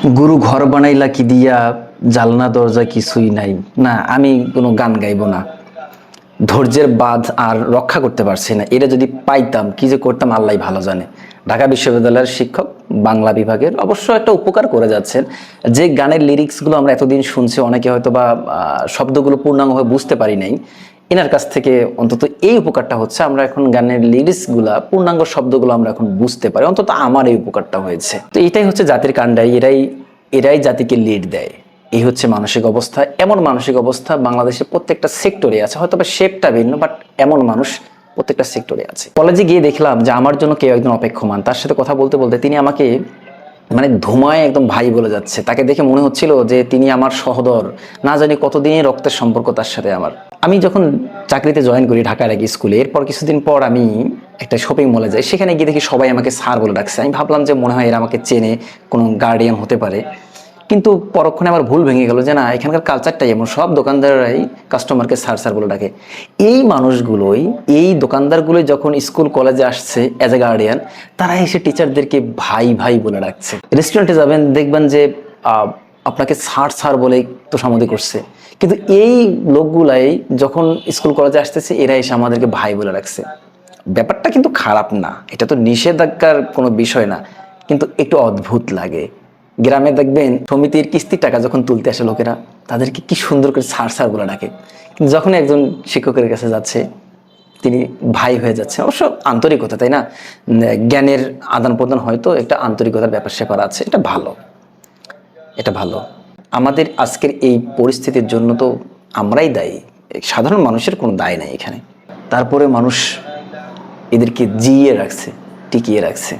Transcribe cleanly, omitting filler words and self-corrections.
গুরু ঘর বানাইলা কি দিয়া, জালনা দরজা কিছুই নাই। না, আমি কোনো গান গাইবো না। ধৈর্যের বাঁধ আর রক্ষা করতে পারছি না। এটা যদি পাইতাম কি যে করতাম আল্লাহ ভালো জানে। ঢাকা বিশ্ববিদ্যালয়ের শিক্ষক, বাংলা বিভাগের, অবশ্য একটা উপকার করে যাচ্ছেন। যে গানের লিরিক্সগুলো আমরা এতদিন শুনছি, অনেকে হয়তো বা শব্দগুলো পূর্ণাঙ্গভাবে বুঝতে পারি নাই, এনার কাছ থেকে অন্তত এই উপকারটা হচ্ছে। আমরা এখন গানের লিরিক্সগুলা, পূর্ণাঙ্গ শব্দগুলো আমরা এখন বুঝতে পারি। অন্তত আমার এই উপকারটা হয়েছে। তো এটাই হচ্ছে জাতির কাণ্ডাই। এরাই এরাই জাতিকে লিড দেয়। এই হচ্ছে মানসিক অবস্থা। এমন মানসিক অবস্থা বাংলাদেশের প্রত্যেকটা সেক্টরে আছে। হয়তো বা শেপটা ভিন্ন, বাট এমন মানুষ প্রত্যেকটা সেক্টরে আছে। কলেজে গিয়ে দেখলাম যে আমার জন্য কেউ একজন অপেক্ষমান। তার সাথে কথা বলতে বলতে তিনি আমাকে মানে ধুমায় একদম ভাই বলে যাচ্ছে। তাকে দেখে মনে হচ্ছিল যে তিনি আমার সহোদর। না জানি কতদিনের রক্তের সম্পর্ক তার সাথে আমার। আমি যখন চাকরিতে জয়েন করি ঢাকার এক স্কুলে, এরপর কিছুদিন পর আমি একটা শপিং মলে যাই। সেখানে গিয়ে দেখি সবাই আমাকে স্যার বলে ডাকছে। আমি ভাবলাম যে মনে হয় এরা আমাকে চেনে, কোনো গার্ডিয়ান হতে পারে। কিন্তু পরক্ষণে আমার ভুল ভেঙে গেল যে না, এখানকার কালচারটাই এমন, সব দোকানদাররাই কাস্টমারকে স্যার স্যার বলে ডাকে। এই মানুষগুলোই, এই দোকানদারগুলোই যখন স্কুল কলেজে আসছে অ্যাজ এ গার্ডিয়ান, তারা এসে টিচারদেরকে ভাই ভাই বলে ডাকছে। রেস্টুরেন্টে যাবেন, দেখবেন যে আপনাকে স্যার স্যার বলেই তোষামোদি করছে। কিন্তু এই লোকগুলাই যখন স্কুল কলেজে আসতেছে, এরা এসে আমাদেরকে ভাই বলে রাখছে। ব্যাপারটা কিন্তু খারাপ না, এটা তো নিষেধাজ্ঞার কোনো বিষয় না, কিন্তু একটু অদ্ভুত লাগে। গ্রামে দেখবেন সমিতির কিস্তির টাকা যখন তুলতে আসে লোকেরা, তাদেরকে কি সুন্দর করে স্যার স্যার বলে ডাকে। কিন্তু যখন একজন শিক্ষকের কাছে যাচ্ছে, তিনি ভাই হয়ে যাচ্ছে। অবশ্য আন্তরিকতা, তাই না? জ্ঞানের আদান প্রদান হয়তো একটা আন্তরিকতার ব্যাপার স্যাপার আছে। এটা ভালো, এটা ভালো। আমাদের আজকের এই পরিস্থিতির জন্য তো আমরাই দায়ী, সাধারণ মানুষের কোনো দায় নাই এখানে। তারপরে মানুষ এদেরকে জিইয়ে রাখছে, টিকিয়ে রাখছে।